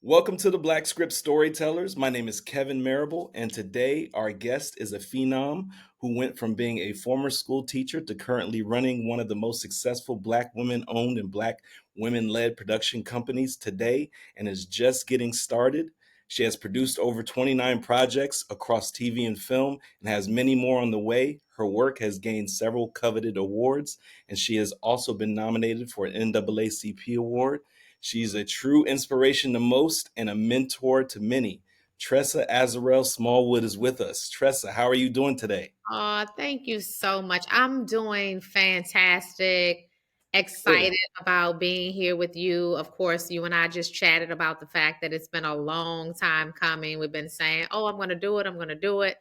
Welcome to the Black Script Storytellers. My name is Kevin Marable, and today our guest is a phenom who went from being a former school teacher to currently running one of the most successful Black women owned and Black women led production companies today and is just getting started. She has produced over 29 projects across TV and film and has many more on the way. Her work has gained several coveted awards, and she has also been nominated for an NAACP award. She's a true inspiration to most and a mentor to many. Tressa Azarel Smallwood is with us. Tressa, how are you doing today? Thank you so much. I'm doing fantastic. Good. Excited about being here with you. Of course, you and I just chatted about the fact that it's been a long time coming. We've been saying, "Oh, I'm going to do it. I'm going to do it."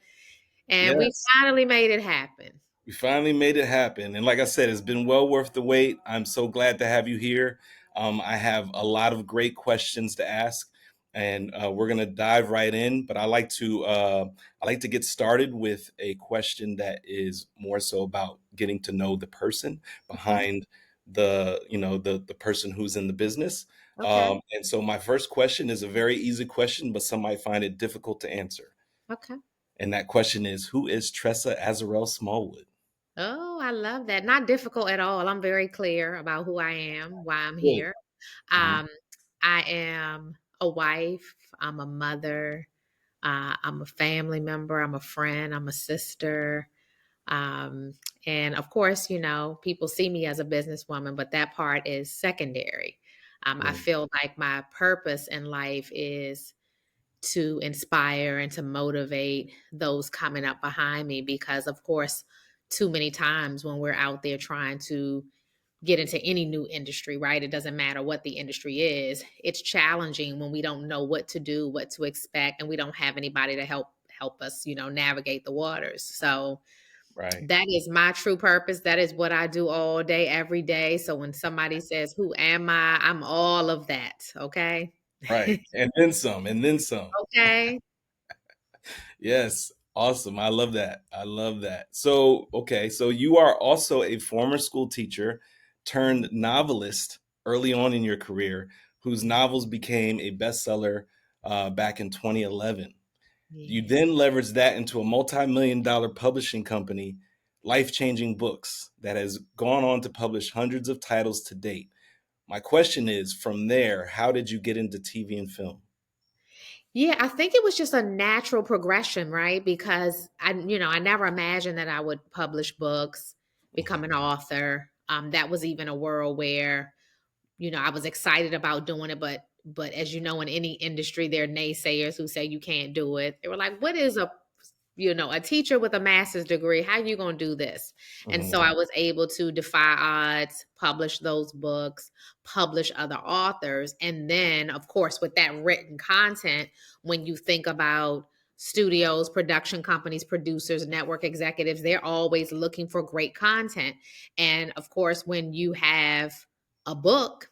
And we Yes, finally made it happen. we finally made it happen. And like I said, it's been well worth the wait. I'm so glad to have you here. I have a lot of great questions to ask, and we're gonna dive right in. But I like to get started with a question that is more so about getting to know the person Okay. behind the person who's in the business. Okay. And so my first question is a very easy question, but some might find it difficult to answer. Okay. And that question is, who is Tressa Azarel Smallwood? Oh, I love that. Not difficult at all. I'm very clear about who I am, why I'm Good. here. Mhm. Um, I am a wife. I'm a mother. I'm a family member. I'm a friend. I'm a sister. Um, and of course, people see me as a businesswoman, but that part is secondary. I Mm. feel like my purpose in life is to inspire and to motivate those coming up behind me because, of course, too many times when we're out there trying to get into any new industry, right? It doesn't matter what the industry is. It's challenging when we don't know what to do, what to expect, and we don't have anybody to help us, navigate the waters. So Right, that is my true purpose. That is what I do all day, every day. So when somebody says, "Who am I?" I'm all of that. Okay. right. And then some, and then some. Okay. Yes, awesome. I love that. I love that. So, okay, so you are also a former school teacher turned novelist early on in your career, whose novels became a bestseller back in 2011. You Yeah. then leveraged that into a multi-million-dollar publishing company, Life Changing Books, that has gone on to publish hundreds of titles to date. My question is, from there, how did you get into TV and film? Yeah, I think it was just a natural progression, right? Because I never imagined that I would publish books, become Mhm. an author. That was even a world where, I was excited about doing it, but as you know, in any industry, there are naysayers who say you can't do it. They were like, "What is a teacher with a master's degree? How you gonna do this?" And so Mhm. I was able to defy odds, publish those books, publish other authors, and then, of course, with that written content, when you think about studios, production companies, producers, network executives, they're always looking for great content. And of course, when you have a book,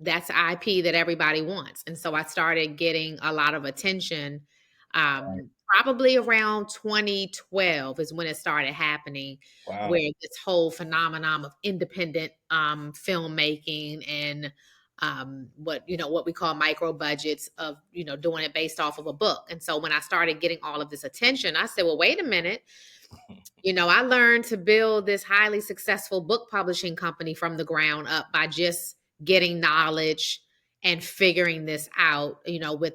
that's IP that everybody wants. And so I started getting a lot of attention. Right. Probably around 2012 is when it started happening, Wow. where this whole phenomenon of independent filmmaking and what we call micro budgets of doing it based off of a book. And so when I started getting all of this attention, I said, well, wait a minute. I learned to build this highly successful book publishing company from the ground up by just getting knowledge and figuring this out, with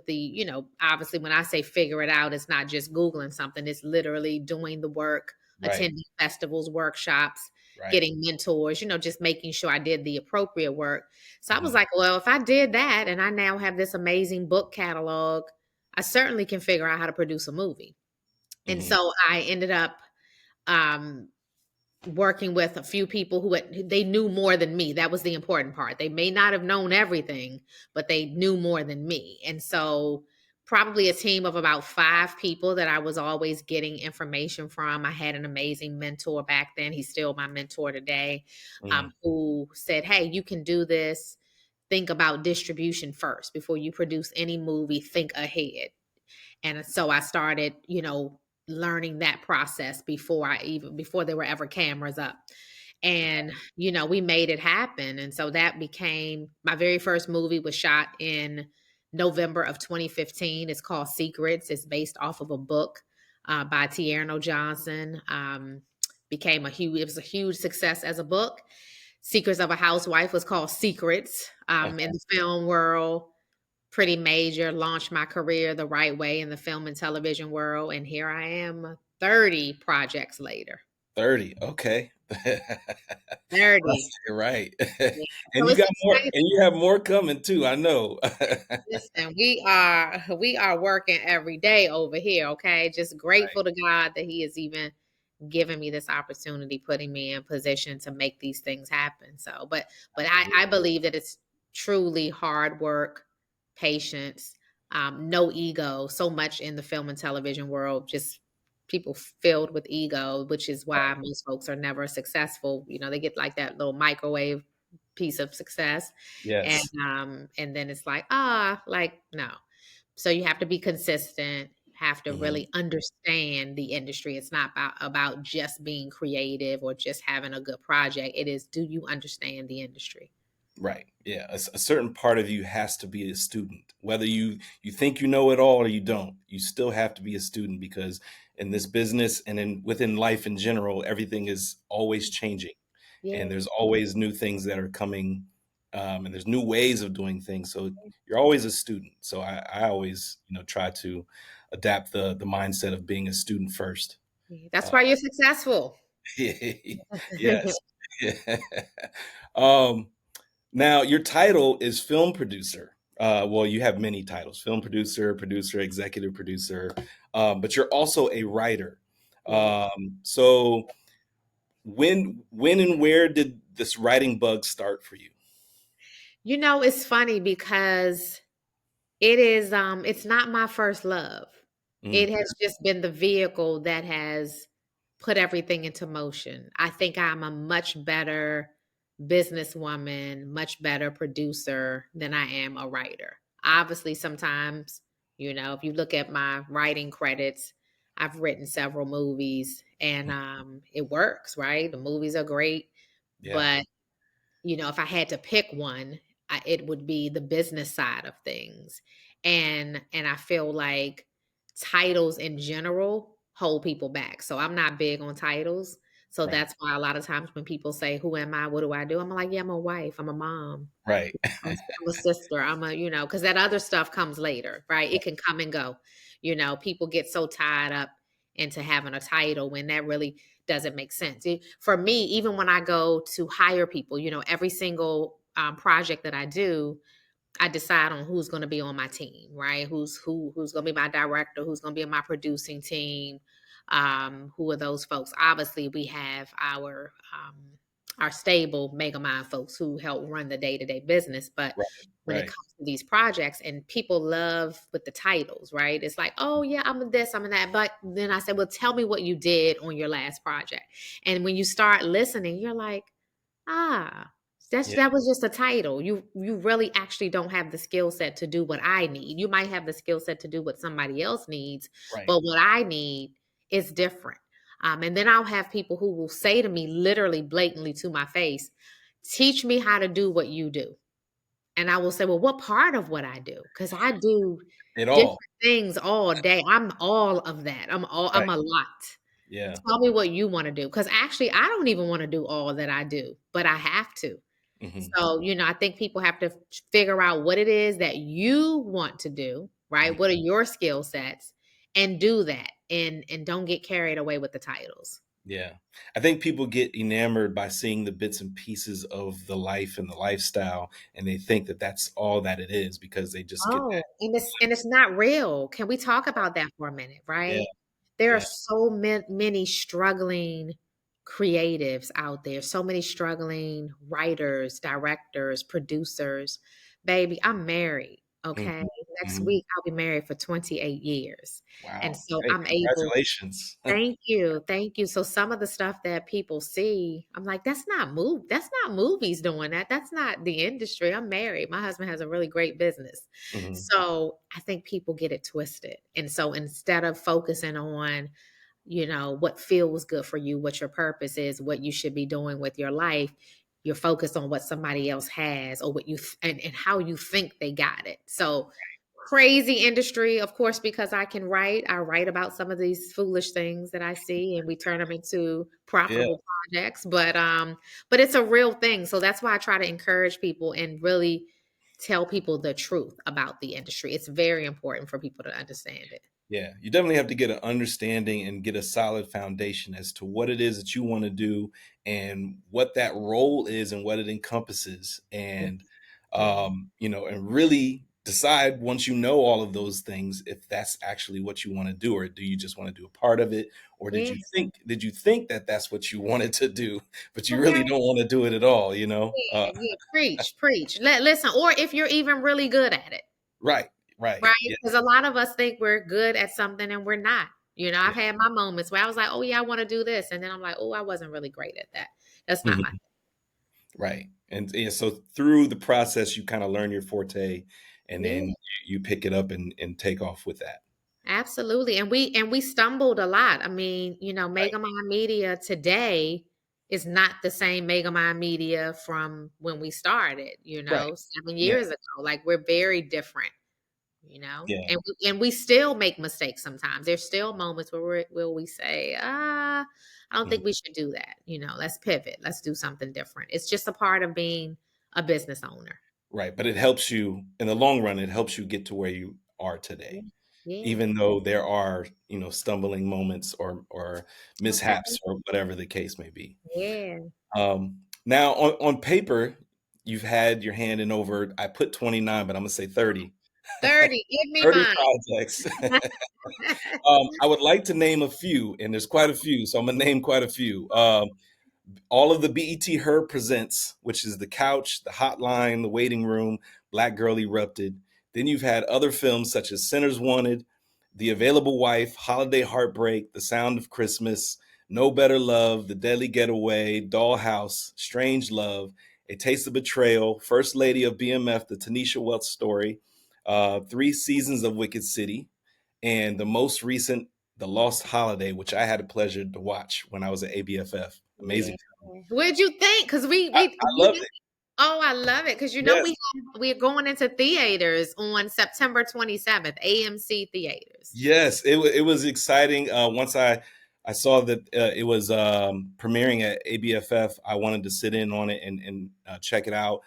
obviously when I say figure it out, it's not just Googling something, it's literally doing the work, Right. attending festivals, workshops, Right. getting mentors, just making sure I did the appropriate work. So I was Mhm. like, well, if I did that and I now have this amazing book catalog, I certainly can figure out how to produce a movie. And Mhm. so I ended up um, working with a few people they knew more than me. That was the important part. They may not have known everything, but they knew more than me. And so probably a team of about 5 people that I was always getting information from. I had an amazing mentor back then. He's still my mentor today, Mm. who said, "Hey, you can do this. Think about distribution first before you produce any movie. Think ahead." And so I started, learning that process before there were ever cameras up. And, we made it happen. And so that became my very first movie was shot in November of 2015. It's called Secrets. It's based off of a book by Tierno Johnson. It was a huge success as a book. Secrets of a Housewife was called Secrets in Okay. the film world. Pretty major, launched my career the right way in the film and television world. And here I am 30 projects later. 30. Okay. 30. Right. Yeah. And So you it's got more, exciting. and you have more coming too, I know. Listen, we are working every day over here, okay? Just grateful to God that He is even giving me this opportunity, putting me in position to make these things happen. So, but I Absolutely. believe that it's truly hard work, patience, no ego. So much in the film and television world, just people filled with ego, which is why most folks are never successful. They get like that little microwave piece of success, and Yes. and then it's like no. So you have to be consistent, have to Mhm. really understand the industry. It's not about just being creative or just having a good project. It is, do you understand the industry? Right. Yeah. A certain part of you has to be a student, whether you think you know it all or you don't. You still have to be a student because in this business and in within life in general, everything is always changing, and Yeah. there's always new things that are coming, and there's new ways of doing things. So you're always a student. So I always try to adapt the mindset of being a student first. Yeah. That's Uh, why you're successful. yes. um, Now, your title is film producer. Well, you have many titles: film producer, producer, executive producer, but you're also a writer. Yeah. So, when, and where did this writing bug start for you? It's funny because it's not my first love. It Mm, has just been the vehicle that has put everything into motion. I think I'm a much better businesswoman, much better producer than I am a writer. Obviously, sometimes, if you look at my writing credits, I've written several movies and it works, right? The movies are great, yeah, but if I had to pick one, it would be the business side of things. And I feel like titles in general hold people back. So I'm not big on titles. So right, that's why a lot of times when people say, "Who am I? What do I do?" I'm like, "Yeah, I'm a wife. I'm a mom. right, I'm a sister. because that other stuff comes later, right? It can come and go. People get so tied up into having a title when that really doesn't make sense. For me, even when I go to hire people, every single project that I do, I decide on who's going to be on my team, right? Who's going to be my director, who's going to be on my producing team. Who are those folks? Obviously, we have our stable Megamind folks who help run the day to day business, but right, when it right, comes to these projects, and people love with the titles, right? It's like, oh yeah, I'm in this, I'm in that. But then I said, well, tell me what you did on your last project. And when you start listening, you're like, ah, yeah, that was just a title. You really actually don't have the skill set to do what I need. You might have the skill set to do what somebody else needs, right, but what I need is different. And then I'll have people who will say to me, literally, blatantly to my face, "Teach me how to do what you do." And I will say, "Well, what part of what I do?" Because I do it different all, things all day. I'm all of that. I'm right, a lot. yeah, Tell me what you wanna do, do, because actually, I don't even wanna do all that I do, but I have to. hmm, So, I think people have to figure out what it is that you want to do, right? What are your skill sets? And do that, and don't get carried away with the titles. yeah. I think people get enamored by seeing the bits and pieces of the life and the lifestyle, and they think that that's all that it is because they just get Oh, and it's not real. Can we talk about that for a minute, yeah, right? There are yeah, so many struggling creatives out there, so many struggling writers, directors, producers. Baby, I'm married, okay? mhm, Next mhm. week I'll be married for 28 years. And Wow. so Hey, I'm able. congratulations. Thank you, thank you. So some of the stuff that people see, I'm like, that's not movies doing that. That's not the industry. I'm married. My husband has a really great business. Mhm. So I think people get it twisted. And so instead of focusing on, what feels good for you, what your purpose is, what you should be doing with your life, you're focused on what somebody else has or what and how you think they got it. So crazy industry, of course, because I can write. I write about some of these foolish things that I see, and we turn them into Yeah, profitable projects. But it's a real thing. So that's why I try to encourage people and really tell people the truth about the industry. It's very important for people to understand it. yeah. You definitely have to get an understanding and get a solid foundation as to what it is that you want to do and what that role is and what it encompasses. Yeah, And yeah, and really decide once you know all of those things if that's actually what you want to do, or do you just want to do a part of it, or yeah. did you think that that's what you wanted to do, but you really Okay. don't want to do it at all, you know? Yeah, yeah. Preach, preach. Listen, or if you're even really good at it. Right, right. Right? Yeah, Because a lot of us think we're good at something and we're not. I've yeah. had my moments where I was like, "Oh, yeah, I wanna do this," and then I'm like, "Oh, I wasn't really great at that. That's not my." Right. And yeah, so through the process, you kind of learn your forte, and then Yeah, you pick it up and take off with that. absolutely, and we stumbled a lot. I mean, Right. Megamind Media today is not the same Megamind Media from when we started, Right. 7 Yeah. years ago. Like, we're very different. Yeah. And we still make mistakes sometimes. There's still moments where we say, I don't Mhm. think we should do that. Let's pivot. Let's do something different. It's just a part of being a business owner. Right. But it helps you in the long run, it helps you get to where you are today, Yeah. Yeah. even though there are, stumbling moments or Okay. mishaps or whatever the case may be. Yeah. Now on paper, you've had your hand in over, I put 29, but I'm gonna say 30. 30. Give me 30 mine. projects. I would like to name a few, and there's quite a few, so I'm gonna name quite a few. All of the BET Her presents, which is The Couch, The Hotline, The Waiting Room, Black Girl Erupted. Then you've had other films such as Sinners Wanted, The Available Wife, Holiday Heartbreak, The Sound of Christmas, No Better Love, The Deadly Getaway, Dollhouse, Strange Love, A Taste of Betrayal, First Lady of BMF, The Tanisha Welch Story, 3 seasons of Wicked City, and the most recent, The Lost Holiday, which I had a pleasure to watch when I was at ABFF. Yeah. Amazing. What'd you think? Because I loved it. oh, I love it. Because Yes. we're going into theaters on September 27th, AMC theaters. Yes, it was exciting. Once I saw that it was premiering at ABFF, I wanted to sit in on it and check it out.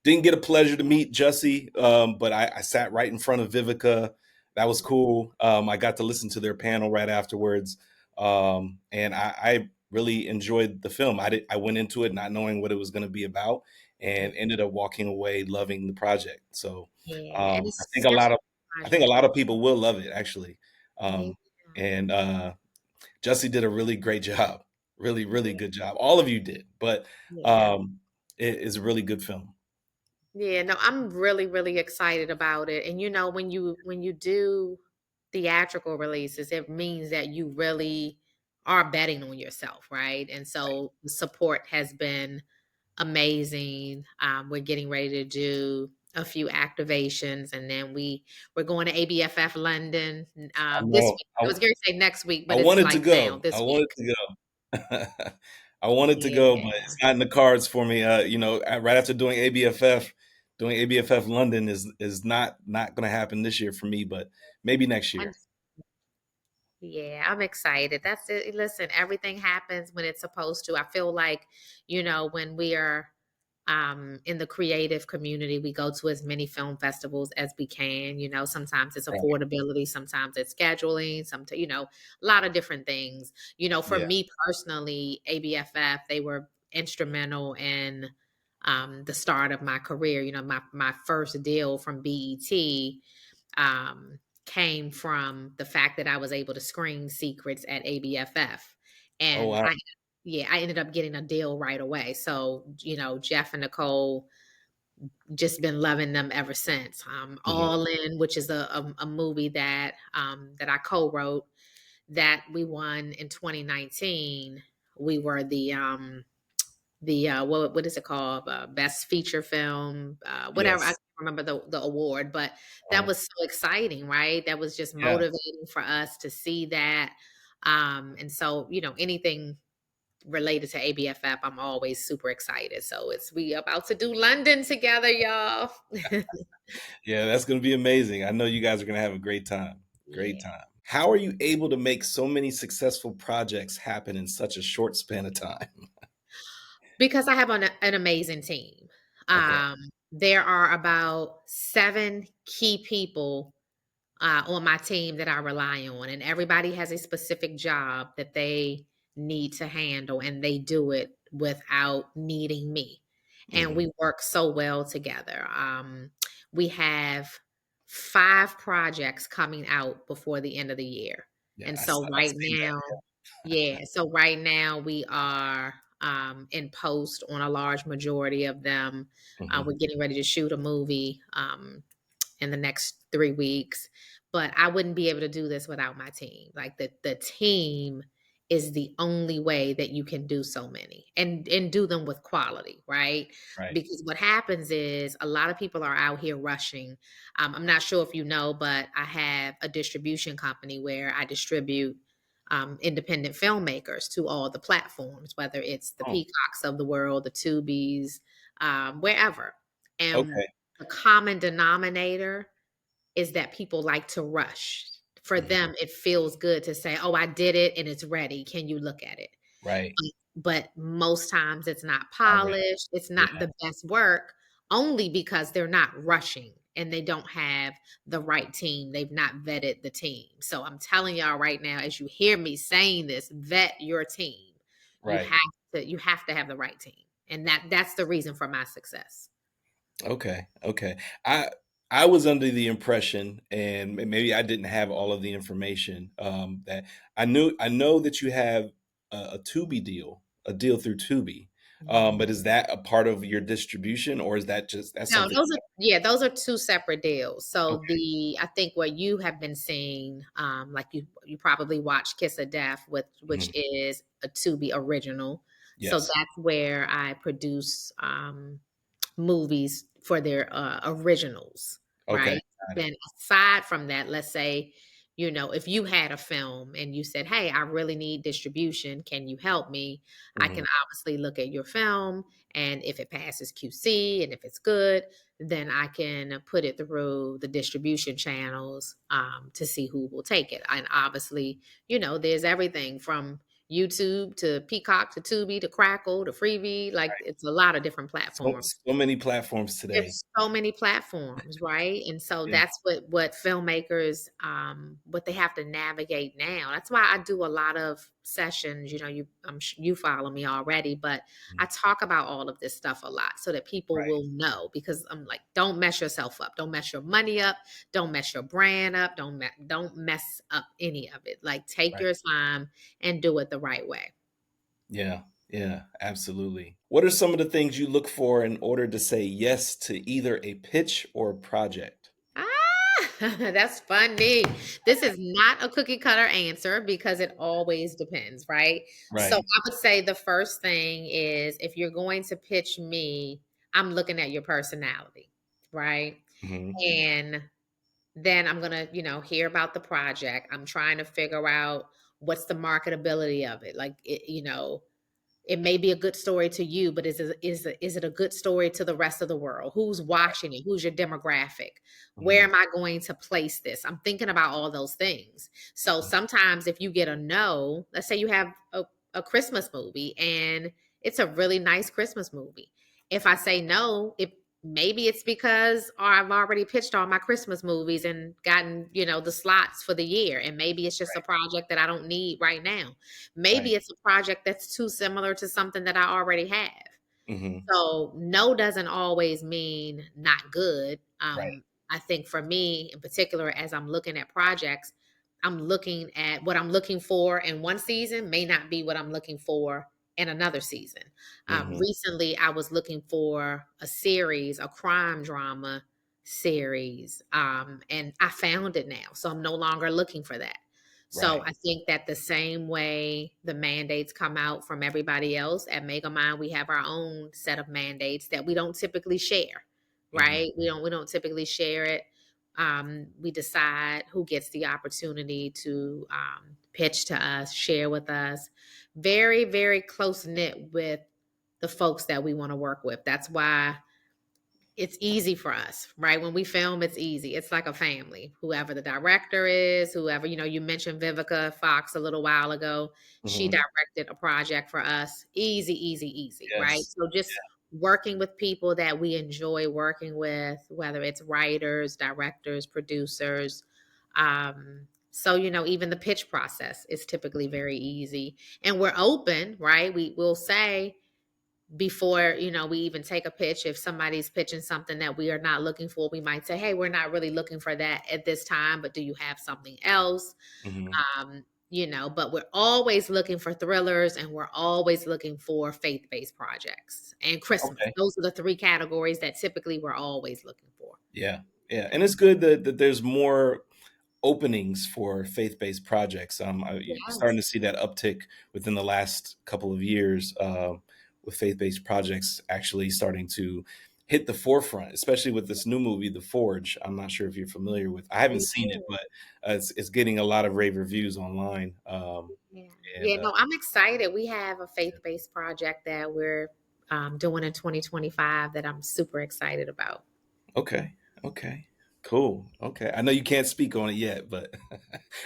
Didn't get a pleasure to meet Jussie, but I sat right in front of Vivica. That was cool. I got to listen to their panel right afterwards, and I really enjoyed the film. I went into it not knowing what it was going to be about, and ended up walking away loving the project. So Yeah, and I it's think a such lot of a I think a project. lot of people will love it actually. Yeah, And Jussie did a really great job. Really, really yeah, good job. All of you did, but yeah. um, it is a really good film. Yeah, no, I'm really, really excited about it. And when you do theatrical releases, it means that you really are betting on yourself, right? And so the support has been amazing. We're getting ready to do a few activations, and then we're going to ABFF London I this know. week. I was going to say next week, I but it's wanted to like now go. I this wanted week. to go. I wanted to go, but Yeah. it's not in the cards for me. Right after doing ABFF London is not going to happen this year for me, but maybe next year. Yeah, I'm excited. That's it. Listen, everything happens when it's supposed to. I feel like, when we are in the creative community, we go to as many film festivals as we can. Sometimes it's Right. affordability, sometimes it's scheduling, a lot of different things. For Yeah. me personally, ABFF, they were instrumental in the start of my career. My first deal from BET came from the fact that I was able to screen secrets at ABFF. Oh And wow. I ended up getting a deal right away. So, Jeff and Nicole just been loving them ever since. Mhm. All In, which is a movie that I co-wrote that we won in 2019. We were the what is it called, best feature film, whatever. I can't Yes. remember the award, but that Wow. was so exciting, right? That was just Yeah. motivating for us to see that. And so anything related to ABFF, I'm always super excited. So we about to do London together, y'all. Yeah, that's going to be amazing. I know you guys are going to have a great time. Great Yeah. time. How are you able to make so many successful projects happen in such a short span of time? Because I have an amazing team. Okay. Um, there are about 7 key people on my team that I rely on, and everybody has a specific job that they need to handle, and they do it without needing me. And Hmm. we work so well together. We have 5 projects coming out before the end of the year. Yeah, And I, so I've right seen now, yeah, so right now we are in post on a large majority of them. that. Hmm. We're getting ready to shoot a movie. In the next 3 weeks, but I wouldn't be able to do this without my team. Like the team is the only way that you can do so many and do them with quality, right? Right. Because what happens is a lot of people are out here rushing. I'm not sure if you know, but I have a distribution company where I distribute independent filmmakers to all the platforms, whether it's the Oh, Peacocks of the world, the Tubies, wherever. And okay. the common denominator is that people like to rush. For Mhm. them, it feels good to say, "Oh, I did it and it's ready. Can you look at it?" Right. But most times it's not Not ready. polished, it's Yeah. not the best work, only because they're not rushing and they don't have the right team. They've not vetted the team. So I'm telling y'all right now, as you hear me saying this, vet your team. You Right. have you have to have the right team. And that's the reason for my success. Okay, okay. I was under the impression, and maybe I didn't have all of the information, that I know that you have a Tubi deal, a deal through Tubi, Mhm. but is that a part of your distribution, or is that just that's No, something? those are 2 separate deals. So Okay. I think what you have been seeing, like you probably watched Kiss of Death, which Mhm. is a Tubi original. So Yes. that's where I produce, movies for their originals, Okay. right? Got it. Then aside from that, let's say, if you had a film and you said, "Hey, I really need distribution. Can you help me?" I Mhm. can obviously look at your film, and if it passes QC and if it's good, then I can put it through the distribution channels to see who will take it. And obviously, there's everything from YouTube to Peacock to Tubi to Crackle to Freebie. Like it's a lot of different So platforms. so many platforms today. There's so many platforms, right? And so Yeah. that's what filmmakers what they have to navigate now. That's why I do a lot of sessions, you follow me already, but I Mhm. talk about all of this stuff a lot so that people Right. will know because I'm like don't mess yourself up. Don't mess your money up, don't mess your brand up, don't mess up any of it. Like take Right. your time and do it the right way. Yeah, yeah, absolutely. What are some of the things you look for in order to say yes to either a pitch or a project? Ah, that's funny. This is not a cookie cutter answer because it always depends, right? So Right. I would say the first thing is if you're going to pitch me, I'm looking at your personality, right? Mhm. And then I'm going to, hear about the project. I'm trying to figure out what's the marketability of it. Like, it may be a good story to you, but is it a good story to the rest of the world? Who's watching it? Who's your demographic? Where Mhm. am I going to place this? I'm thinking about all those things. So sometimes if you get a no, let's say you have a Christmas movie and it's a really nice Christmas movie. If I say no, maybe it's because I've already pitched all my Christmas movies and gotten, the slots for the year. And maybe it's just a project that I don't need right now. Right. Maybe it's a project that's too similar to something that I already have. Mhm. So no doesn't always mean not good. Right. I think for me in particular, as I'm looking at projects, I'm looking at what I'm looking for in one season may not be what I'm looking for in another season. Mhm. Recently, I was looking for a series, a crime drama series, and I found it now. So I'm no longer looking for that. So Right. I think that the same way the mandates come out from everybody else at Megamind, we have our own set of mandates that we don't typically share, Mhm. right? We don't typically share it. We decide who gets the opportunity to pitch to us, share with us. Very, very close knit with the folks that we want to work with. That's why it's easy for us, right? When we film, it's easy. It's like a family. Whoever the director is, whoever, you mentioned Vivica Fox a little while ago. She Mhm. directed a project for us. Easy, easy, easy, right? Yes. So just working with people that we enjoy working with, whether it's writers, directors, producers. So, even the pitch process is typically very easy. And we're open, right? We will say, before we even take a pitch, if somebody's pitching something that we are not looking for, we might say, hey, we're not really looking for that at this time, but do you have something else? Mhm. But we're always looking for thrillers, and we're always looking for faith-based projects and Christmas. Okay. Those are the three categories that typically we're always looking for. Yeah. Yeah, and it's good that there's more openings for faith-based projects. You're starting Yes. to see that uptick within the last couple of years, with faith-based projects actually starting to hit the forefront, especially with this new movie, The Forge. I'm not sure if you're familiar with. I haven't seen it, but it's getting a lot of rave reviews online. Yeah. And Yeah, no, I'm excited. We have a faith-based project that we're doing in 2025 that I'm super excited about. Okay, okay, cool. Okay, I know you can't speak on it yet, but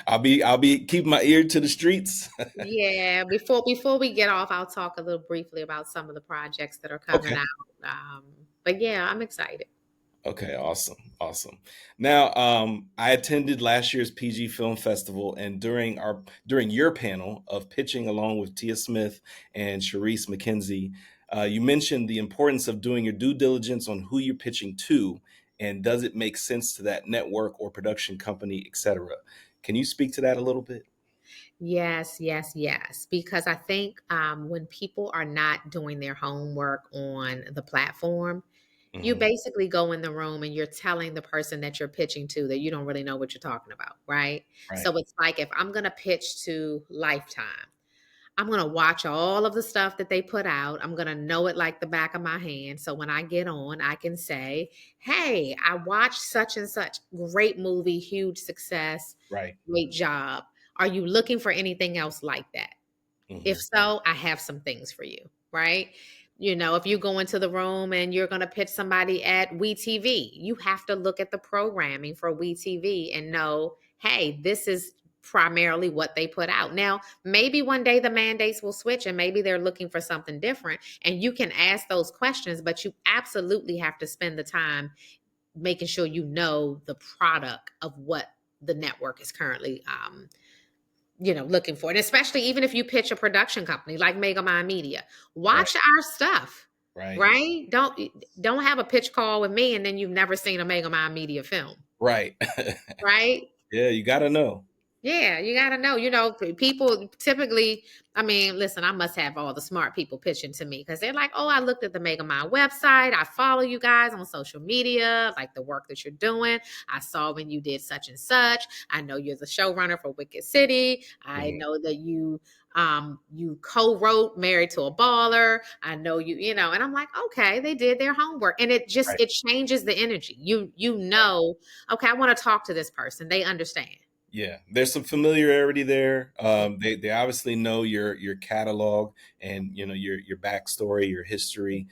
I'll be keeping my ear to the streets. Yeah, before we get off, I'll talk a little briefly about some of the projects that are coming Okay. out. But yeah, I'm excited. Okay, awesome, awesome. Now, I attended last year's PG Film Festival, and during your panel of pitching along with Tia Smith and Sharice McKenzie, you mentioned the importance of doing your due diligence on who you're pitching to, and does it make sense to that network or production company, etc. Can you speak to that a little bit? Yes, yes, yes. Because I think when people are not doing their homework on the platform, you Hmm. basically go in the room and you're telling the person that you're pitching to that you don't really know what you're talking about, right? Right, So it's like, if I'm going to pitch to Lifetime, I'm going to watch all of the stuff that they put out. I'm going to know it like the back of my hand. So when I get on, I can say, hey, I watched such and such great movie, huge success, right. great job. Are you looking for anything else like that? If Hmm. so, I have some things for you, right? If you go into the room and you're going to pitch somebody at WeTV, you have to look at the programming for WeTV and know, hey, this is primarily what they put out. Now, maybe one day the mandates will switch and maybe they're looking for something different. And you can ask those questions, but you absolutely have to spend the time making sure you know the product of what the network is currently looking for. And especially even if you pitch a production company like Megamind Media, Right, watch our stuff, right, right? Don't have a pitch call with me and then you've never seen a Megamind Media film, right. right? Yeah, you got to know. Yeah, you got to know. People typically, I mean, listen, I must have all the smart people pitching to me because they're like, oh, I looked at the Megamind website. I follow you guys on social media, like the work that you're doing. I saw when you did such and such. I know you're the showrunner for Wicked City. I Mhm. know that you co-wrote Married to a Baller. I know and I'm like, okay, they did their homework. And Right. it changes the energy. Okay, I want to talk to this person. They understand. Yeah, there's some familiarity there. Yeah. They obviously know your catalog and your backstory, your history,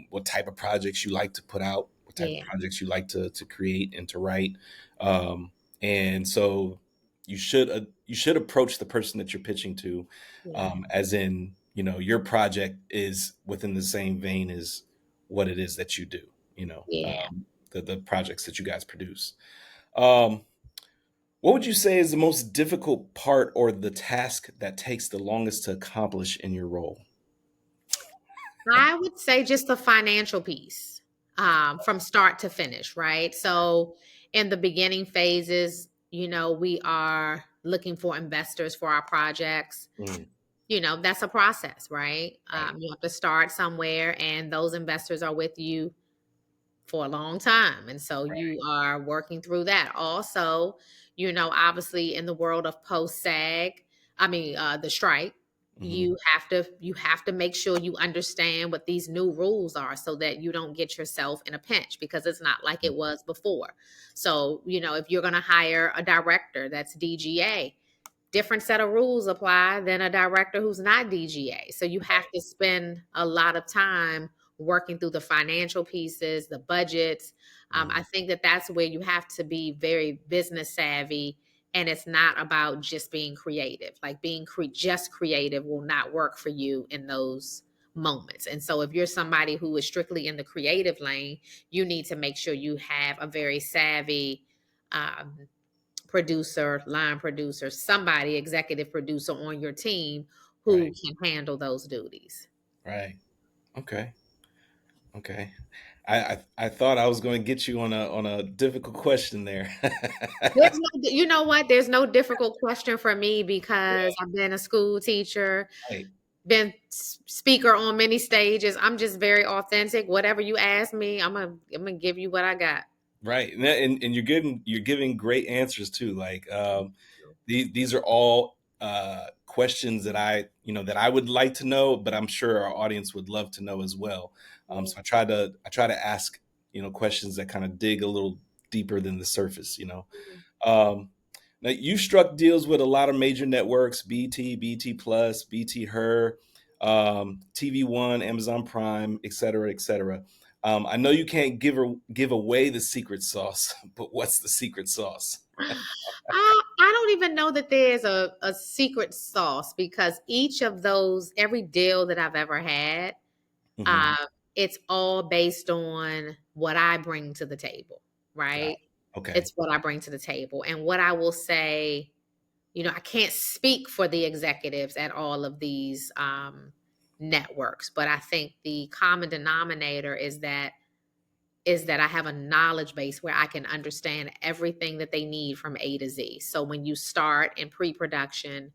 what type of projects you like to put out, what type of Yeah. projects you like to create and to write, um, and so you should approach the person that you're pitching to, Yeah. as in your project is within the same vein as what it is that you do. Yeah. The projects that you guys produce. Um, what would you say is the most difficult part or the task that takes the longest to accomplish in your role? I would say just the financial piece, from start to finish, right? So in the beginning phases, we are looking for investors for our projects. Mm, That's a process, right? right, You have to start somewhere, and those investors are with you for a long time. And so right. you are working through that. Also, obviously in the world of post SAG, I mean, the strike. Hmm. You have to make sure you understand what these new rules are so that you don't get yourself in a pinch because it's not like it was before. So, if you're going to hire a director that's DGA, different set of rules apply than a director who's not DGA. So you have to spend a lot of time working through the financial pieces, the budgets. I Hmm. think that that's where you have to be very business savvy. And it's not about just being creative. Like just creative will not work for you in those moments. And so if you're somebody who is strictly in the creative lane, you need to make sure you have a very savvy producer, line producer, somebody, executive producer on your team who Right. can handle those duties. Right. Okay. Okay. I thought I was going to get you on a difficult question there. You know what? There's no difficult question for me because I've been a school teacher, Right. been speaker on many stages. I'm just very authentic. Whatever you ask me, I'm gonna give you what I got. Right. And you're giving great answers too. Like these are all questions that I would like to know, but I'm sure our audience would love to know as well. Yeah. So I try to ask questions that kind of dig a little deeper than the surface. Um, Now you struck deals with a lot of major networks: BT, BT Plus, BT Her, TV One, Amazon Prime, et cetera, et cetera. I know you can't give away the secret sauce, but what's the secret sauce? I don't even know that there's a secret sauce because every deal that I've ever had, Hmm. uh, it's all based on what I bring to the table, Got right? it. Okay. It's what I bring to the table. And what I will say, I can't speak for the executives at all of these networks, but I think the common denominator is that I have a knowledge base where I can understand everything that they need from A to Z. So when you start in pre-production,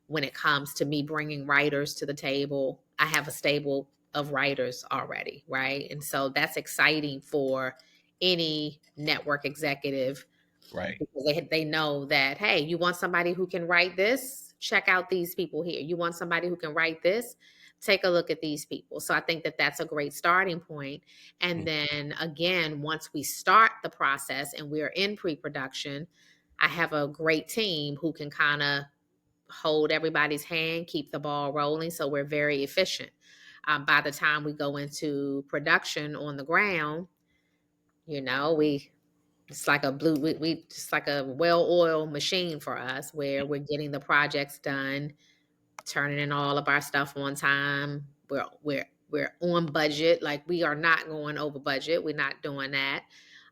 when it comes to me bringing writers to the table, I have a stable of writers already, right? And so that's exciting for any network executive Right. because they know that, hey, you want somebody who can write this, check out these people here. You want somebody who can write this, take a look at these people. So I think that that's a great starting point. And Mm. then again, once we start the process and we're in pre-production, I have a great team who can kind of hold everybody's hand, keep the ball rolling, so we're very efficient. By the time we go into production on the ground, we it's like a blue we just like a well-oiled machine for us where we're getting the projects done, turning in all of our stuff on time. We're on budget. Like we are not going over budget. We're not doing that.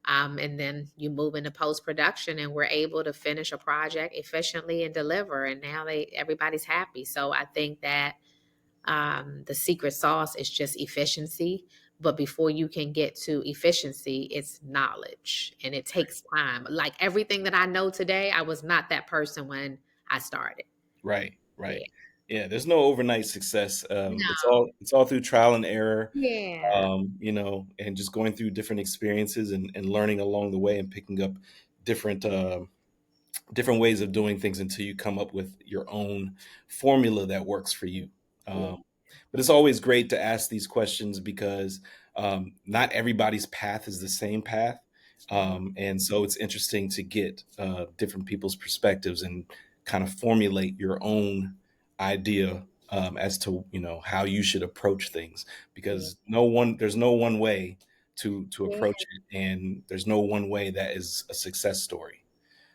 And then you move into post production, and we're able to finish a project efficiently and deliver. And now everybody's happy. So I think that the secret sauce is just efficiency. But before you can get to efficiency, it's knowledge and it takes time. Like everything that I know today, I was not that person when I started. Right. Yeah. Right. Yeah. There's no overnight success. It's No. all through trial and error. Yeah. And just going through different experiences and learning along the way and picking up different different ways of doing things until you come up with your own formula that works for you. Yeah. Um, but it's always great to ask these questions because not everybody's path is the same path. Mhm. And so it's interesting to get different people's perspectives and kind of formulate your own idea as to how you should approach things Yeah. because there's no one way to Yeah. approach it, and there's no one way that is a success story.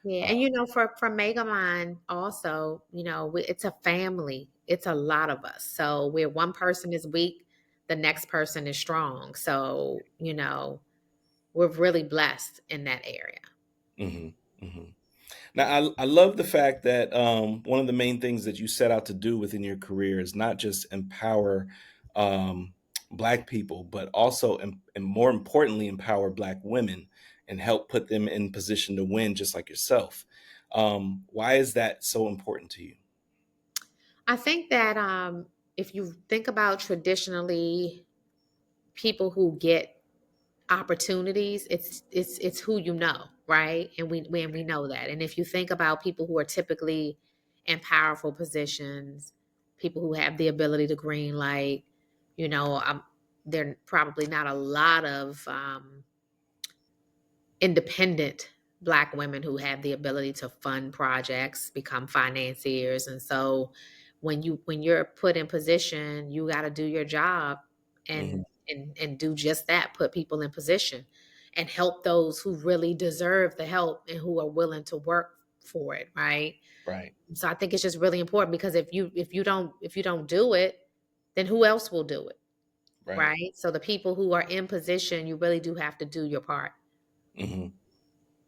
Yeah. Uh, And for Megamind also, it's a family. It's a lot of us. So where one person is weak, the next person is strong. So, we're really blessed in that area. mhm, mhm. Now, I love the fact that one of the main things that you set out to do within your career is not just empower um, Black people, but also, and more importantly, empower Black women and help put them in position to win, just like yourself. Why is that so important to you? I think that if you think about traditionally people who get opportunities, it's who you know, right? And we know that. And if you think about people who are typically in powerful positions, people who have the ability to green light. You know, there are probably not a lot of independent Black women who have the ability to fund projects, become financiers. And so when you're put in position, you got to do your job Hmm. and do just that, put people in position and help those who really deserve the help and who are willing to work for it, right? Right. So I think it's just really important because if you don't do it, then who else will do it? Right. Right? So the people who are in position, you really do have to do your part. Hmm.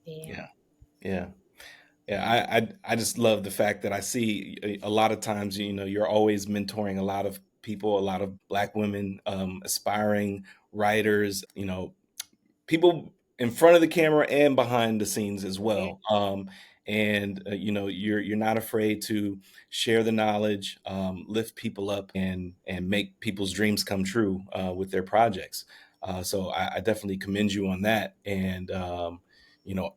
Yeah. Yeah. Yeah. Yeah, I just love the fact that I see a lot of times, you're always mentoring a lot of people, a lot of Black women, aspiring writers, people in front of the camera and behind the scenes as Yeah. well. And you're not afraid to share the knowledge, lift people up, and make people's dreams come true with their projects. So I definitely commend you on that, and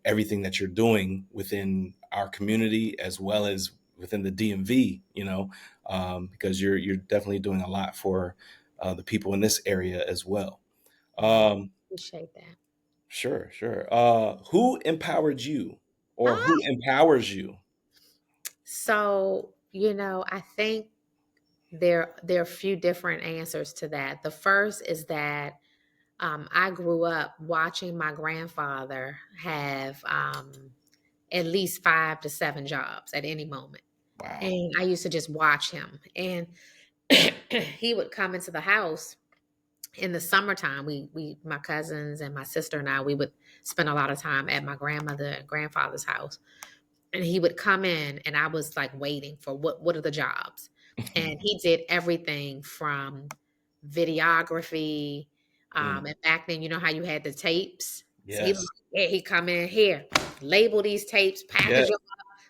everything that you're doing within our community as well as within the DMV. Because you're definitely doing a lot for the people in this area as well. Yeah. Um, Appreciate that. Sure, sure. Who empowered you or who Ah, empowers you? so, I think there are a few different answers to that. The first is that I grew up watching my grandfather have at least 5 to 7 jobs at any moment. Wow. And I used to just watch him. And he would come into the house in the summertime. My cousins and my sister and I, we would spend a lot of time at my grandmother and grandfather's house. And he would come in and I was like waiting for what are the jobs. And he did everything from videography. Mm, And back then, you know how you had the tapes. So yes. he come in here, label these tapes, Yeah. package them.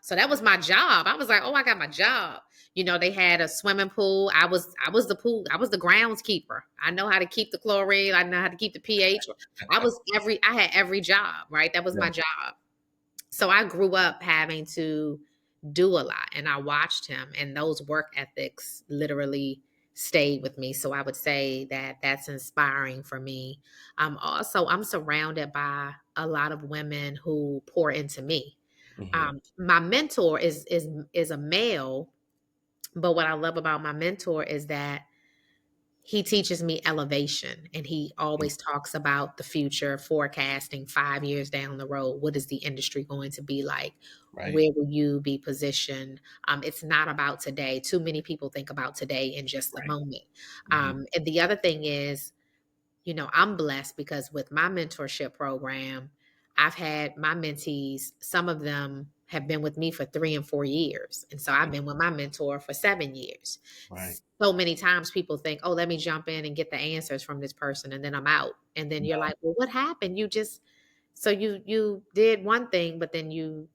So that was my job. I was like, oh, I got my job. They had a swimming pool. I was the pool. I was the groundskeeper. I know how to keep the chlorine. I know how to keep the pH. I had every job, right? That was Yeah. my job. So I grew up having to do a lot and I watched him and those work ethics literally stayed with me. So I would say that that's inspiring for me. I'm surrounded by a lot of women who pour into me. Hmm. My mentor is a male, but what I love about my mentor is that he teaches me elevation and he always talks about the future, forecasting 5 years down the road. What is the industry going to be like? Right. Where will you be positioned? It's not about today. Too many people think about today in just the Right. moment. Hmm. And the other thing is, I'm blessed because with my mentorship program, I've had my mentees, some of them have been with me for 3 and 4 years. And so I've been with my mentor for 7 years. Right. So many times people think, oh, let me jump in and get the answers from this person and then I'm out. And then you're like, well, what happened? You did one thing, but then you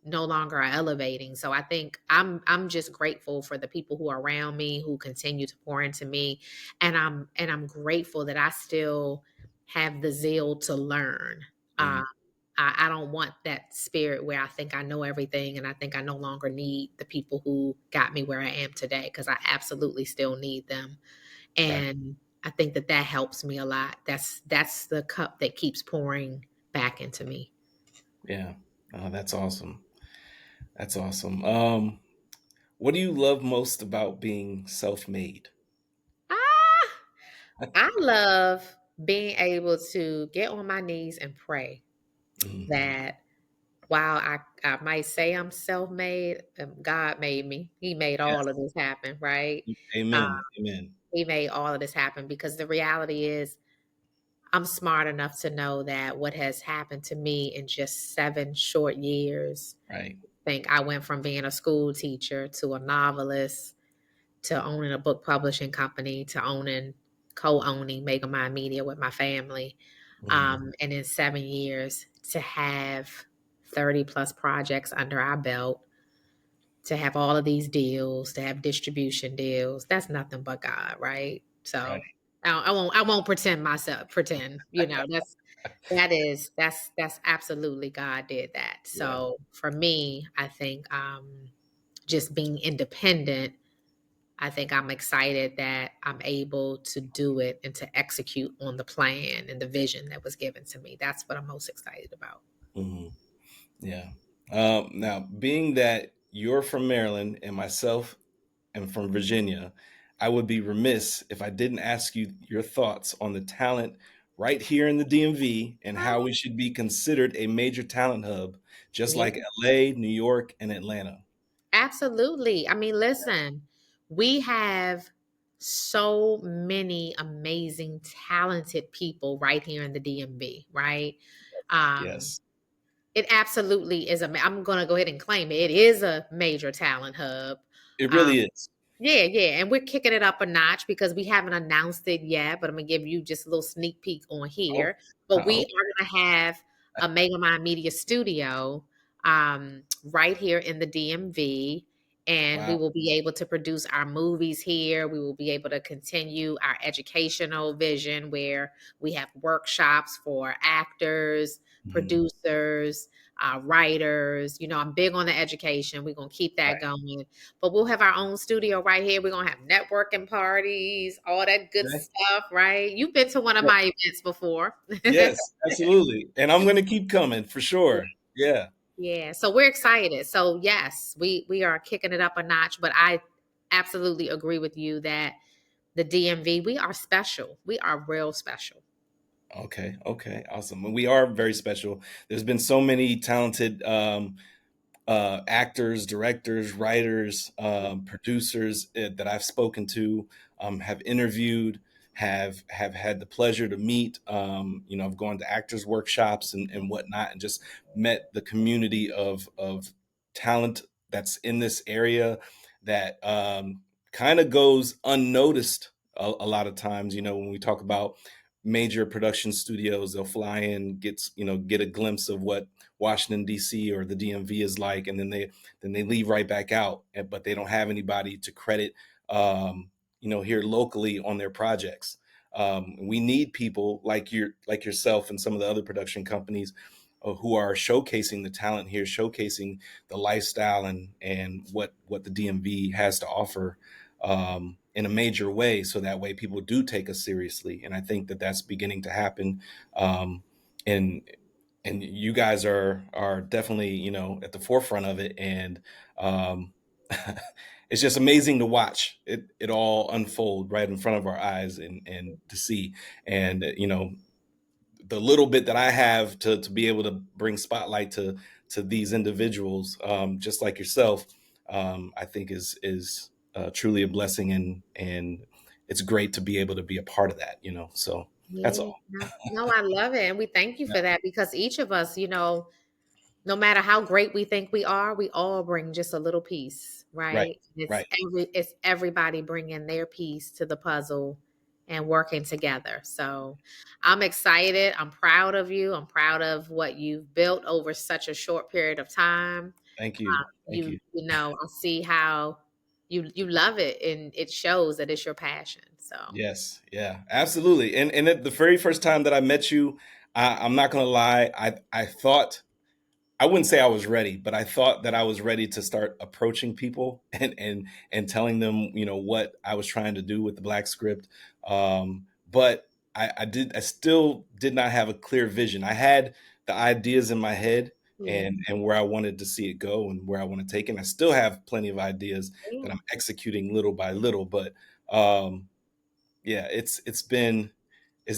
no longer are elevating. So I think I'm just grateful for the people who are around me who continue to pour into me. And I'm grateful that I still have the zeal to learn. Mm, Uh, I don't want that spirit where I think I know everything and I think I no longer need the people who got me where I am today because I absolutely still need them. right. And I think that helps me a lot. That's the cup that keeps pouring back into me. Yeah. Oh, that's awesome. That's awesome. What do you love most about being self-made? Ah, I love being able to get on my knees and pray Mm, that while I might say I'm self-made, God made me. He made all of yes. this happen, right? Uh, Amen. Amen. he made all of this happen because the reality is I'm smart enough to know that what has happened to me in just 7 short years, Right. I think I went from being a school teacher to a novelist to owning a book publishing company to co-owning Megamind Media with my family. Mm, And in 7 years to have 30 plus projects under our belt, to have all of these deals, to have distribution deals, that's nothing but God, right? right. So I won't pretend, that's absolutely God did that. Yeah. So for me, I think just being independent, I think I'm excited that I'm able to do it and to execute on the plan and the vision that was given to me. That's what I'm most excited about. Hmm. Yeah. Now, being that you're from Maryland and myself am from Virginia, I would be remiss if I didn't ask you your thoughts on the talent right here in the DMV and how we should be considered a major talent hub, just Yeah. like LA, New York, and Atlanta. Absolutely. I mean, listen, we have so many amazing, talented people right here in the DMV, right? Um, Yes, it absolutely is I'm going to go ahead and claim it. It is a major talent hub. it Um, really is. yeah, yeah, and we're kicking it up a notch because we haven't announced it yet, but I'm gonna give you just a little sneak peek on Oh, here. But we oh, are gonna have a Megamind Media Studio right here in the DMV, and we wow. will be able to produce our movies here. We will be able to continue our educational vision where we have workshops for actors, Mhm. producers, writers. You know, I'm big on the education. We're gonna keep that Right. going, but we'll have our own studio right here. We're gonna have networking parties, all that good Okay. stuff, right? You've been to one of Yeah. my events before. Yes, absolutely. And I'm going to keep coming for sure. Yeah. Yeah, so we're excited. So yes, we are kicking it up a notch, but I absolutely agree with you that the DMV, we are special. We are real special. Okay. Okay. Awesome. And we are very special. There's been so many talented actors, directors, writers, producers that I've spoken to, have interviewed, have had the pleasure to meet. I've gone to actors workshops and whatnot, and just met the community of talent that's in this area that kind of goes unnoticed a lot of times. When we talk about major production studios, they'll fly in, get a glimpse of what Washington D.C. or the DMV is like, and then they leave right back out. But they don't have anybody to credit, here locally on their projects. We need people like yourself and some of the other production companies who are showcasing the talent here, showcasing the lifestyle and what the DMV has to offer in a major way, so that way people do take us seriously. And I think that that's beginning to happen. Um, and and you guys are definitely at the forefront of it, and um it's just amazing to watch it all unfold right in front of our eyes, and to see. And the little bit that I have to be able to bring spotlight to these individuals, just like yourself, I think is truly a blessing, and it's great to be able to be a part of that, so that's Yeah, all. no, no, I love it. And we thank you Yeah, for that because each of us, no matter how great we think we all bring just a little piece, right, right? right. It's everybody bringing their piece to the puzzle and working together. So I'm excited. I'm proud of you. I'm proud of what you've built over such a short period of time. Thank you. Thank you. I see how you love it, and it shows that it's your passion. So Yes, yeah, absolutely. And at the very first time that I met you, I'm not gonna lie, I thought, I wouldn't say I was ready, but I thought that I was ready to start approaching people and telling them, what I was trying to do with the Black script. But I still did not have a clear vision. I had the ideas in my head, yeah, and where I wanted to see it go and where I want to take it. And I still have plenty of ideas that yeah, I'm executing little by little, but um, yeah, it's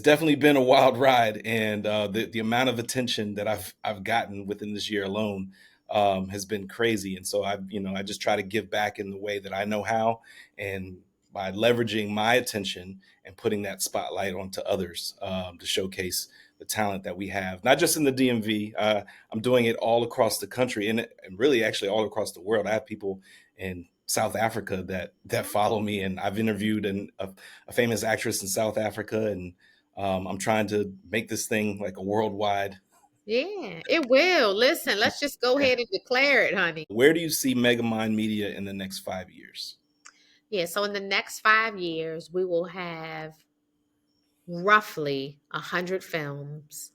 definitely been a wild ride, and the amount of attention that I've gotten within this year alone has been crazy. And so I just try to give back in the way that I know how, and by leveraging my attention and putting that spotlight onto others, to showcase the talent that we have, not just in the DMV. I'm doing it all across the country, and really actually all across the world. I have people in South Africa that follow me, and I've interviewed a famous actress in South Africa, and I'm trying to make this thing like a worldwide. yeah. It will. Listen, let's just go Yeah. ahead and declare it, honey. Where do you see Megamind Media in the next 5 years? Yeah, so in the next 5 years, we will have roughly 100 films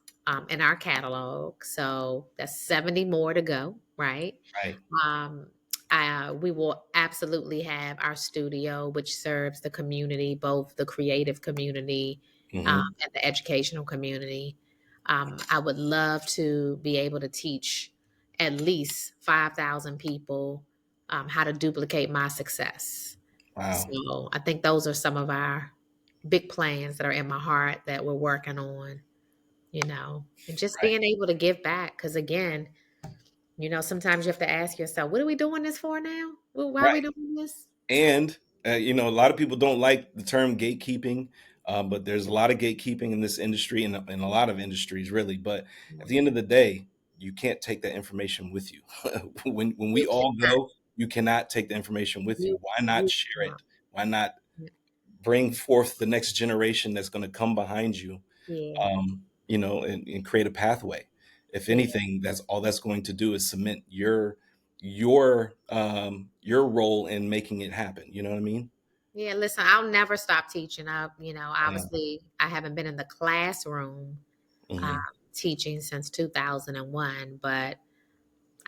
in our catalog. So that's 70 more to go, right? Right. Um, We will absolutely have our studio, which serves the community, both the creative community Hmm. and the educational community. I would love to be able to teach at least 5,000 people how to duplicate my success. Wow. So I think those are some of our big plans that are in my heart that we're working on, and just Right. being able to give back. Because again, sometimes you have to ask yourself, what are we doing this for now? Well, why are we Right. doing this? And a lot of people don't like the term gatekeeping, but there's a lot of gatekeeping in this industry and in a lot of industries, really. But at the end of the day, you can't take that information with you. When we You all cannot. go, you cannot take the information with you. You, Why not you share cannot. it? Why not bring forth the next generation that's going to come behind you, Yeah. and create a pathway? If Yeah. anything, that's all that's going to do is cement your role in making it happen. You know what I mean? Yeah. Listen, I'll never stop teaching. Yeah. Obviously, I haven't been in the classroom uh, Hmm. teaching since 2001, but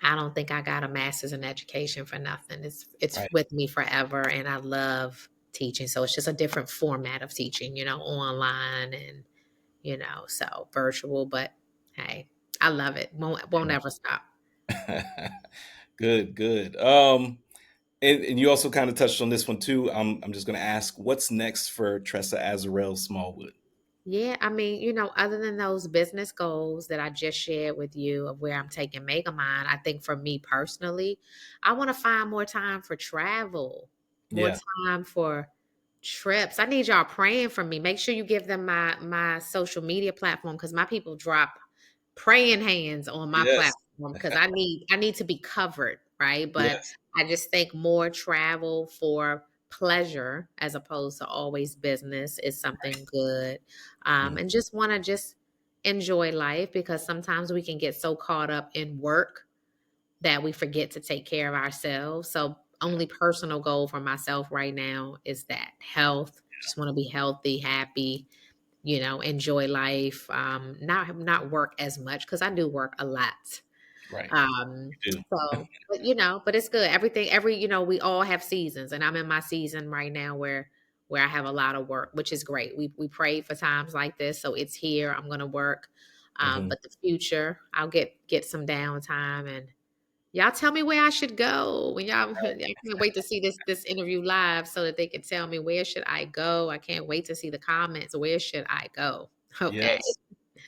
I don't think I got a master's in education for nothing. It's Right. with me forever, and I love teaching. So it's just a different format of teaching, online and so virtual. But hey, I love it. Won't ever stop. Good, good. And you also kind of touched on this one too. I'm just going to ask, what's next for Tressa Azarel Smallwood? Yeah, I mean, other than those business goals that I just shared with you of where I'm taking Megamind, I think for me personally, I want to find more time for travel, more Yeah. time for trips. I need y'all praying for me. Make sure you give them my social media platform because my people drop praying hands on my Yes. platform because I need to be covered, right? But Yes. I just think more travel for pleasure as opposed to always business is something good. Mhm. And just want to just enjoy life because sometimes we can get so caught up in work that we forget to take care of ourselves. So only personal goal for myself right now is that health. Just want to be healthy, happy, enjoy life, not work as much because I do work a lot. Right. You do. But it's good. We all have seasons, and I'm in my season right now where I have a lot of work, which is great. We prayed for times like this, so it's here. I'm gonna work. Hmm. But the future, I'll get some downtime, and y'all tell me where I should go. When y'all, I can't wait to see this interview live so that they can tell me where should I go. I can't wait to see the comments. Where should I go? Okay. Yes.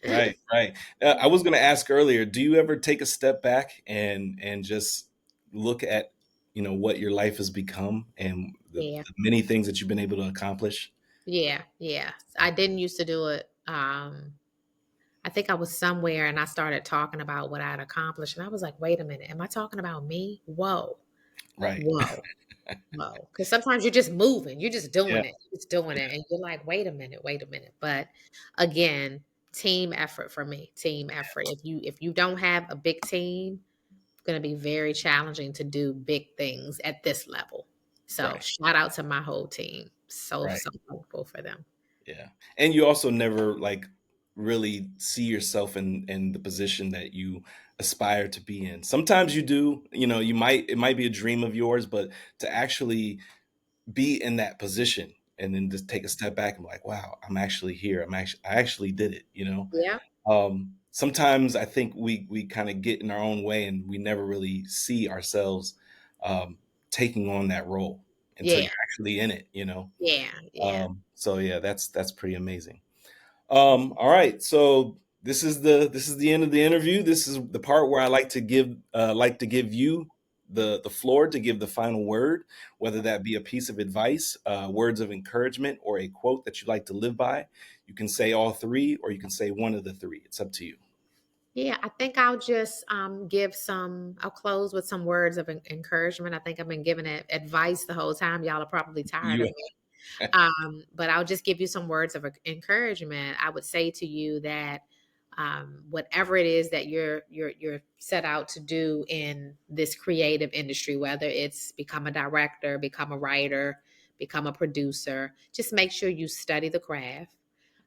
Right. Right. I was going to ask earlier, do you ever take a step back and just look at, what your life has become and Yeah. the many things that you've been able to accomplish? Yeah. Yeah. I didn't used to do it. I think I was somewhere and I started talking about what I'd accomplished, and I was like, "Wait a minute, am I talking about me? Whoa, Right. whoa, whoa!" Because sometimes you're just moving, you're just doing Yeah. it, you're just doing it, and you're like, wait a minute." But again, team effort for me, team effort. If you don't have a big team, it's going to be very challenging to do big things at this level. So Right. shout out to my whole team. So Right. so thankful for them. Yeah. And you also never like really see yourself in the position that you aspire to be in. Sometimes you do, it might be a dream of yours, but to actually be in that position and then just take a step back and be like, wow, I'm actually here. I actually did it. Yeah, Sometimes I think we kind of get in our own way and we never really see ourselves um, taking on that role until yeah, you're actually in it. yeah, yeah. So yeah, that's pretty amazing. All right, so this is the end of the interview. This is the part where I like to give you the floor to give the final word, whether that be a piece of advice, words of encouragement, or a quote that you like to live by. You can say all three, or you can say one of the three. It's up to you. Yeah, I think I'll just I'll close with some words of encouragement. I think I've been giving it advice the whole time. Y'all are probably tired of You. me. But I'll just give you some words of encouragement. I would say to you that whatever it is that you're set out to do in this creative industry, whether it's become a director, become a writer, become a producer, just make sure you study the craft.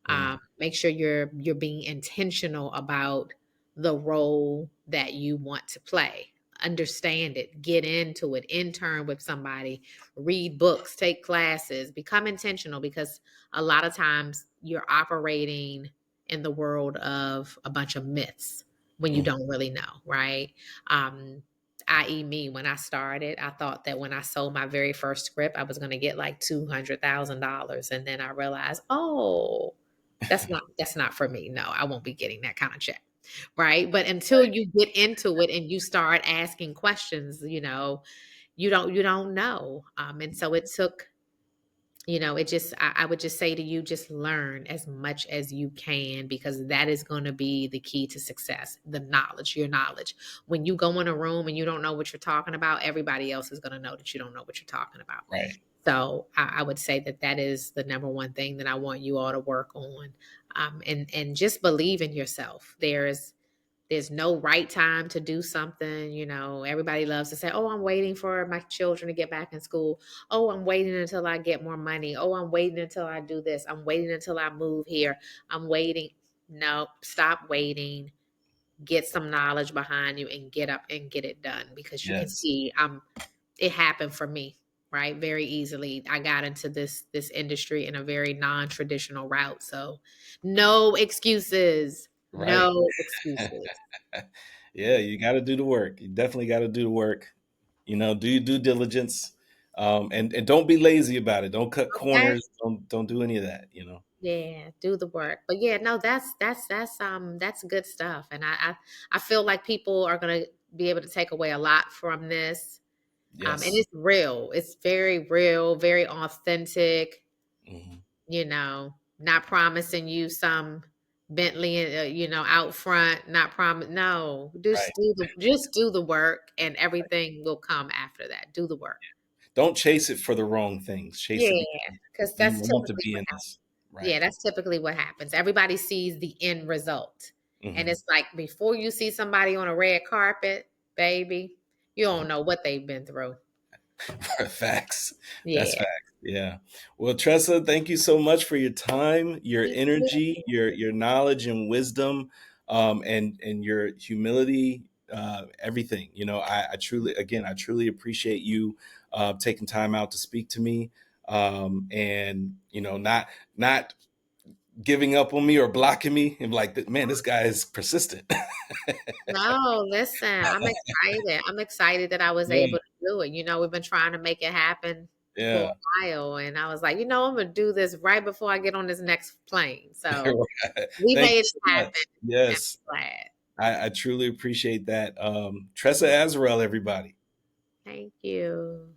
Mm, Make sure you're being intentional about the role that you want to play. understand it, get into it, intern with somebody, read books, take classes, become intentional, because a lot of times you're operating in the world of a bunch of myths when you Mhm. don't really know, right? Um, i.e., me, when I started, I thought that when I sold my very first script, I was going to get like $200,000. And then I realized, oh, that's not for me. No, I won't be getting that kind of check. Right. But until you get into it and you start asking questions, you don't know. And so it took, it just, I would just say to you, just learn as much as you can, because that is going to be the key to success. The knowledge, your knowledge. When you go in a room and you don't know what you're talking about, everybody else is going to know that you don't know what you're talking about. Right. So I would say that that is the number one thing that I want you all to work on. And just believe in yourself. There's no right time to do something. Everybody loves to say, oh, I'm waiting for my children to get back in school. Oh, I'm waiting until I get more money. Oh, I'm waiting until I do this. I'm waiting until I move here. I'm waiting. No, stop waiting. Get some knowledge behind you and get up and get it done, because you can Yes. see it happened for me, right? Very easily. I got into this industry in a very non-traditional route. So no excuses. Right. No excuses. Yeah, you got to do the work. You definitely got to do the work. Do your due diligence, and don't be lazy about it. Don't cut Okay. corners. Don't do any of that. Yeah, do the work. But yeah, no, that's good stuff. And I feel like people are gonna be able to take away a lot from this. And Yes. it's real. It's very real, very authentic. Hmm. Not promising you some Bentley, out front. Not promise. No, Right. just do the work, and everything will come after that. Do the work. Don't chase it for the wrong things. Chase Yeah, it because because you that's want to typically be what in happens. this. Yeah, Right. that's typically what happens. Everybody sees the end result. And Hmm. it's like before you see somebody on a red carpet, baby, you don't know what they've been through. Facts. That's Yeah. facts. Yeah. Well, Tressa, thank you so much for your time, your Thank you. energy, your knowledge and wisdom, and your humility. Everything. I truly, again, I truly appreciate you taking time out to speak to me, and not giving up on me or blocking me. And like, man, this guy is persistent. No, listen, I'm excited. I'm excited that I was Yeah. able to do it. We've been trying to make it happen for Yeah. a while. And I was like, I'm going to do this right before I get on this next plane. So Right. we Thank you made it so happen. much. And Yes. I'm glad. I truly appreciate that. Tressa Azarel, everybody. Thank you.